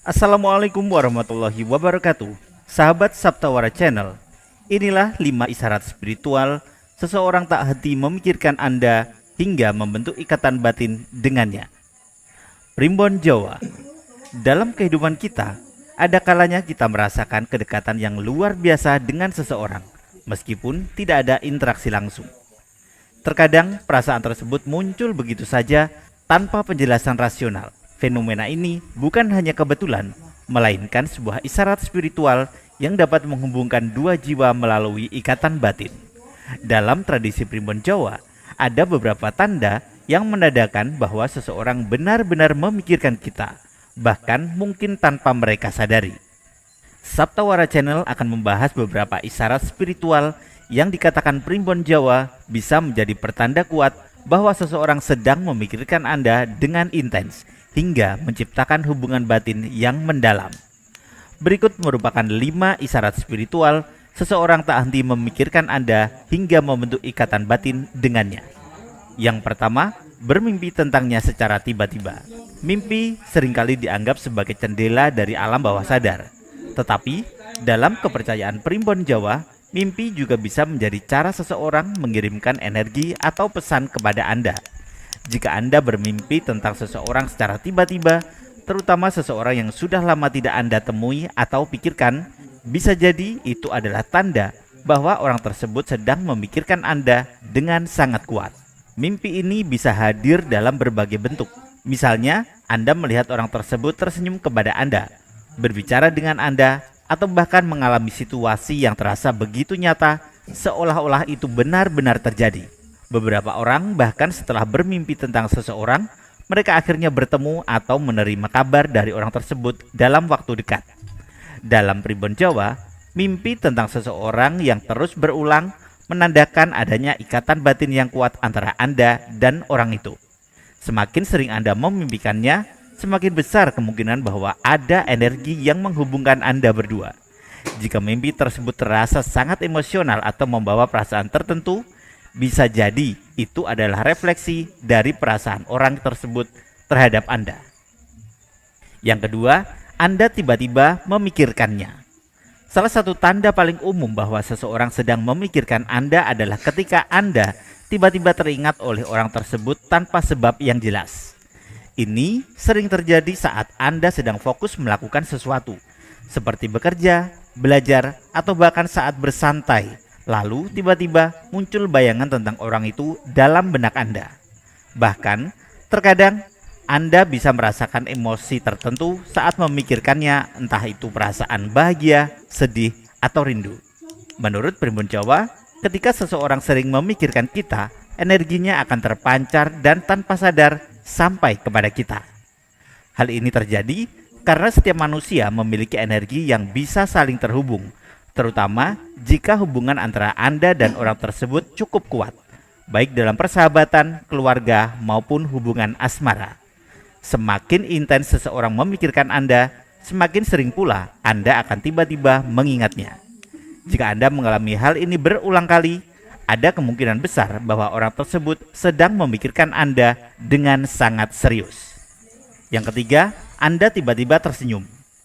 Assalamualaikum warahmatullahi wabarakatuh. Sahabat Saptawara Channel, inilah 5 isyarat spiritual seseorang tak henti memikirkan Anda hingga membentuk ikatan batin dengannya. Primbon Jawa. Dalam kehidupan kita, ada kalanya kita merasakan kedekatan yang luar biasa dengan seseorang, meskipun tidak ada interaksi langsung. Terkadang perasaan tersebut muncul begitu saja tanpa penjelasan rasional. Fenomena ini bukan hanya kebetulan, melainkan sebuah isyarat spiritual yang dapat menghubungkan dua jiwa melalui ikatan batin. Dalam tradisi Primbon Jawa, ada beberapa tanda yang menandakan bahwa seseorang benar-benar memikirkan kita, bahkan mungkin tanpa mereka sadari. Saptawara Channel akan membahas beberapa isyarat spiritual yang dikatakan Primbon Jawa bisa menjadi pertanda kuat bahwa seseorang sedang memikirkan Anda dengan intens hingga menciptakan hubungan batin yang mendalam. Berikut merupakan 5 isyarat spiritual seseorang tak henti memikirkan Anda hingga membentuk ikatan batin dengannya. Yang pertama, bermimpi tentangnya secara tiba-tiba. Mimpi seringkali dianggap sebagai jendela dari alam bawah sadar. Tetapi, dalam kepercayaan Primbon Jawa, mimpi juga bisa menjadi cara seseorang mengirimkan energi atau pesan kepada Anda. Jika Anda bermimpi tentang seseorang secara tiba-tiba, terutama seseorang yang sudah lama tidak Anda temui atau pikirkan, bisa jadi itu adalah tanda bahwa orang tersebut sedang memikirkan Anda dengan sangat kuat. Mimpi ini bisa hadir dalam berbagai bentuk. Misalnya, Anda melihat orang tersebut tersenyum kepada Anda, berbicara dengan Anda, atau bahkan mengalami situasi yang terasa begitu nyata, seolah-olah itu benar-benar terjadi. Beberapa orang bahkan setelah bermimpi tentang seseorang, mereka akhirnya bertemu atau menerima kabar dari orang tersebut dalam waktu dekat. Dalam Primbon Jawa, mimpi tentang seseorang yang terus berulang menandakan adanya ikatan batin yang kuat antara Anda dan orang itu. Semakin sering Anda memimpikannya, semakin besar kemungkinan bahwa ada energi yang menghubungkan Anda berdua. Jika mimpi tersebut terasa sangat emosional atau membawa perasaan tertentu, bisa jadi itu adalah refleksi dari perasaan orang tersebut terhadap Anda. Yang kedua, Anda tiba-tiba memikirkannya. Salah satu tanda paling umum bahwa seseorang sedang memikirkan Anda adalah ketika Anda tiba-tiba teringat oleh orang tersebut tanpa sebab yang jelas. Ini sering terjadi saat Anda sedang fokus melakukan sesuatu, seperti bekerja, belajar, atau bahkan saat bersantai. Lalu tiba-tiba muncul bayangan tentang orang itu dalam benak Anda. Bahkan terkadang Anda bisa merasakan emosi tertentu saat memikirkannya, entah itu perasaan bahagia, sedih, atau rindu. Menurut Primbon Jawa, ketika seseorang sering memikirkan kita, energinya akan terpancar dan tanpa sadar sampai kepada kita. Hal ini terjadi karena setiap manusia memiliki energi yang bisa saling terhubung, terutama jika hubungan antara Anda dan orang tersebut cukup kuat, baik dalam persahabatan, keluarga, maupun hubungan asmara. Semakin intens seseorang memikirkan Anda, semakin sering pula Anda akan tiba-tiba mengingatnya. Jika Anda mengalami hal ini berulang kali, ada kemungkinan besar bahwa orang tersebut sedang memikirkan Anda dengan sangat serius. Yang ketiga, Anda tiba-tiba tersenyum.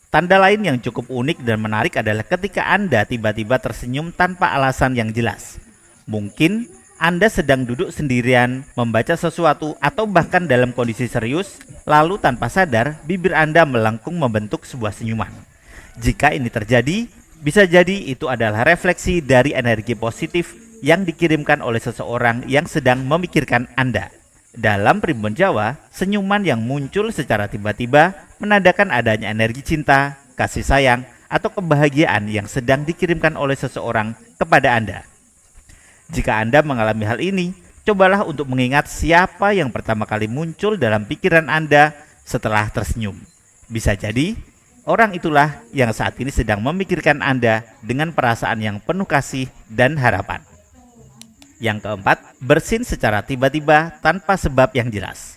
Tanda lain yang cukup unik dan menarik adalah ketika Anda tiba-tiba tersenyum tanpa alasan yang jelas. Mungkin Anda sedang duduk sendirian, membaca sesuatu, atau bahkan dalam kondisi serius, lalu tanpa sadar bibir Anda melengkung membentuk sebuah senyuman. Jika ini terjadi, bisa jadi itu adalah refleksi dari energi positif yang dikirimkan oleh seseorang yang sedang memikirkan Anda. Dalam Primbon Jawa, senyuman yang muncul secara tiba-tiba menandakan adanya energi cinta, kasih sayang, atau kebahagiaan yang sedang dikirimkan oleh seseorang kepada Anda. Jika Anda mengalami hal ini, cobalah untuk mengingat siapa yang pertama kali muncul dalam pikiran Anda setelah tersenyum. Bisa jadi, orang itulah yang saat ini sedang memikirkan Anda dengan perasaan yang penuh kasih dan harapan. Yang keempat, bersin secara tiba-tiba tanpa sebab yang jelas.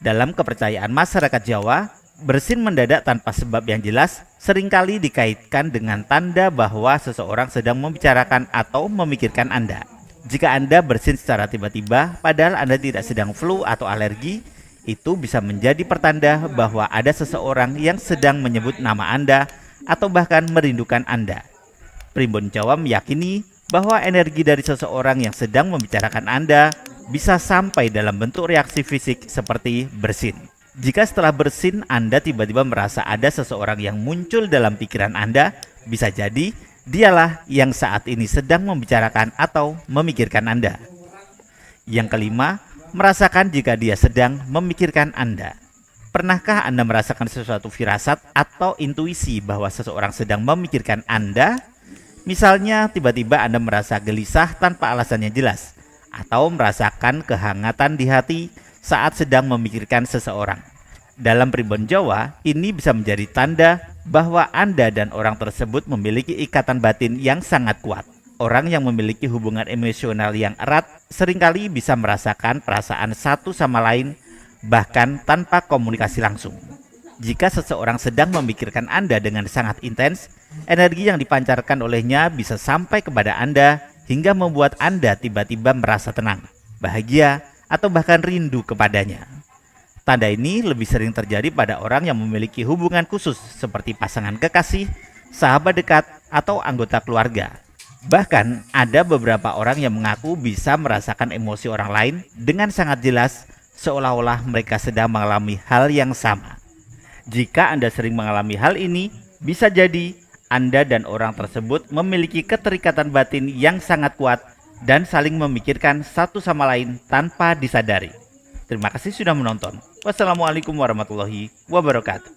Dalam kepercayaan masyarakat Jawa, bersin mendadak tanpa sebab yang jelas seringkali dikaitkan dengan tanda bahwa seseorang sedang membicarakan atau memikirkan Anda. Jika Anda bersin secara tiba-tiba, padahal Anda tidak sedang flu atau alergi, itu bisa menjadi pertanda bahwa ada seseorang yang sedang menyebut nama Anda atau bahkan merindukan Anda. Primbon Jawa meyakini bahwa energi dari seseorang yang sedang membicarakan Anda bisa sampai dalam bentuk reaksi fisik seperti bersin. Jika setelah bersin Anda tiba-tiba merasa ada seseorang yang muncul dalam pikiran Anda, bisa jadi dialah yang saat ini sedang membicarakan atau memikirkan Anda. Yang kelima, merasakan jika dia sedang memikirkan Anda. Pernahkah Anda merasakan sesuatu firasat atau intuisi bahwa seseorang sedang memikirkan Anda? Misalnya tiba-tiba Anda merasa gelisah tanpa alasannya jelas, atau merasakan kehangatan di hati saat sedang memikirkan seseorang. Dalam primbon Jawa, ini bisa menjadi tanda bahwa Anda dan orang tersebut memiliki ikatan batin yang sangat kuat. Orang yang memiliki hubungan emosional yang erat seringkali bisa merasakan perasaan satu sama lain bahkan tanpa komunikasi langsung. Jika seseorang sedang memikirkan Anda dengan sangat intens, energi yang dipancarkan olehnya bisa sampai kepada Anda hingga membuat Anda tiba-tiba merasa tenang, bahagia, atau bahkan rindu kepadanya. Tanda ini lebih sering terjadi pada orang yang memiliki hubungan khusus seperti pasangan kekasih, sahabat dekat, atau anggota keluarga. Bahkan ada beberapa orang yang mengaku bisa merasakan emosi orang lain dengan sangat jelas, seolah-olah mereka sedang mengalami hal yang sama. Jika Anda sering mengalami hal ini, bisa jadi Anda dan orang tersebut memiliki keterikatan batin yang sangat kuat dan saling memikirkan satu sama lain tanpa disadari. Terima kasih sudah menonton. Wassalamualaikum warahmatullahi wabarakatuh.